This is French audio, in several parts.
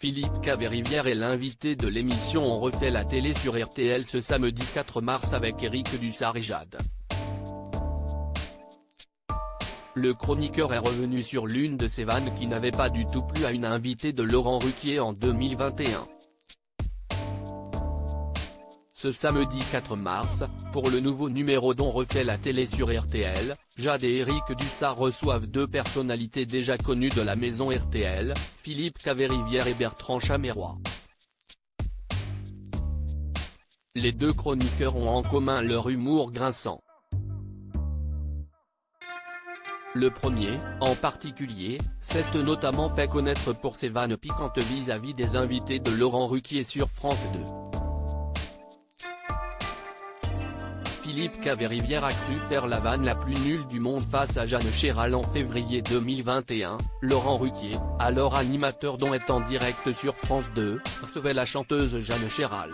Philippe Caverivière est l'invité de l'émission On refait la télé sur RTL ce samedi 4 mars avec Éric Dussart et Jade. Le chroniqueur est revenu sur l'une de ses vannes qui n'avait pas du tout plu à une invitée de Laurent Ruquier en 2021. Ce samedi 4 mars, pour le nouveau numéro d'On refait la télé sur RTL, Jade et Éric Dussart reçoivent deux personnalités déjà connues de la maison RTL, Philippe Caverivière et Bertrand Chameroy. Les deux chroniqueurs ont en commun leur humour grinçant. Le premier, en particulier, s'est notamment fait connaître pour ses vannes piquantes vis-à-vis des invités de Laurent Ruquier sur France 2. Philippe Caverivière a cru faire la vanne la plus nulle du monde face à Jeanne Chéral en février 2021, Laurent Ruquier, alors animateur dont est en direct sur France 2, recevait la chanteuse Jeanne Chéral.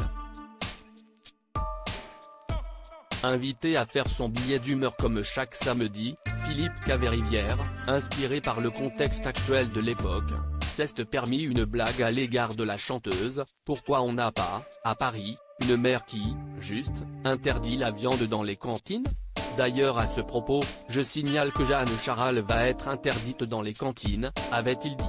Invité à faire son billet d'humeur comme chaque samedi, Philippe Caverivière, inspiré par le contexte actuel de l'époque, s'est permis une blague à l'égard de la chanteuse. Pourquoi on n'a pas, à Paris, une maire qui, juste, interdit la viande dans les cantines? D'ailleurs à ce propos, je signale que Jeanne Chéral va être interdite dans les cantines, avait-il dit.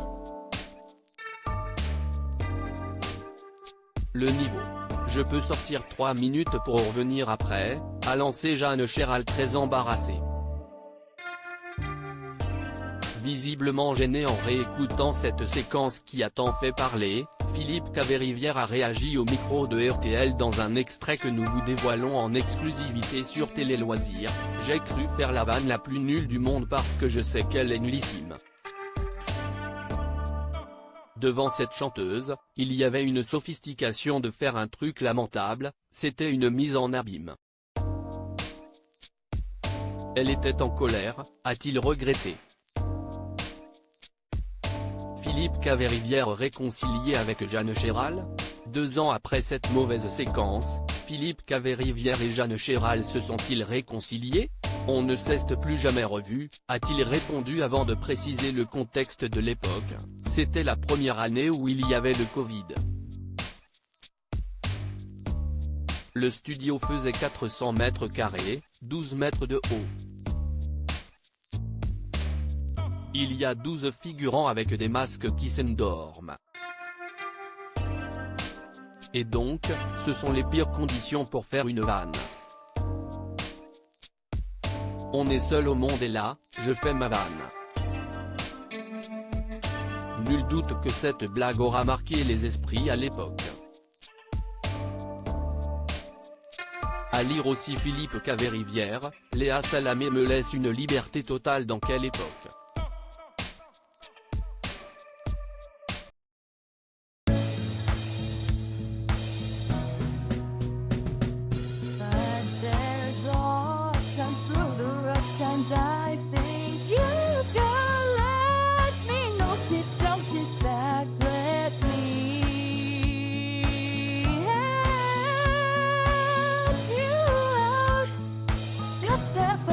Le niveau. Je peux sortir 3 minutes pour revenir après, a lancé Jeanne Chéral très embarrassée. Visiblement gêné en réécoutant cette séquence qui a tant fait parler, Philippe Caverivière a réagi au micro de RTL dans un extrait que nous vous dévoilons en exclusivité sur Télé Loisirs. J'ai cru faire la vanne la plus nulle du monde parce que je sais qu'elle est nullissime. Devant cette chanteuse, il y avait une sophistication de faire un truc lamentable, c'était une mise en abîme. Elle était en colère, a-t-il regretté. Philippe Caverivière réconcilié avec Jeanne Chéral? 2 ans après cette mauvaise séquence, Philippe Caverivière et Jeanne Chéral se sont-ils réconciliés? On ne s'est plus jamais revus, a-t-il répondu avant de préciser le contexte de l'époque. C'était la première année où il y avait le Covid. Le studio faisait 400 mètres carrés, 12 mètres de haut. Il y a 12 figurants avec des masques qui s'endorment. Et donc, ce sont les pires conditions pour faire une vanne. On est seul au monde et là, je fais ma vanne. Nul doute que cette blague aura marqué les esprits à l'époque. À lire aussi Philippe Caverivière, Léa Salamé me laisse une liberté totale dans quelle époque. I think you can let me know. Sit down, sit back, let me help you out. Just step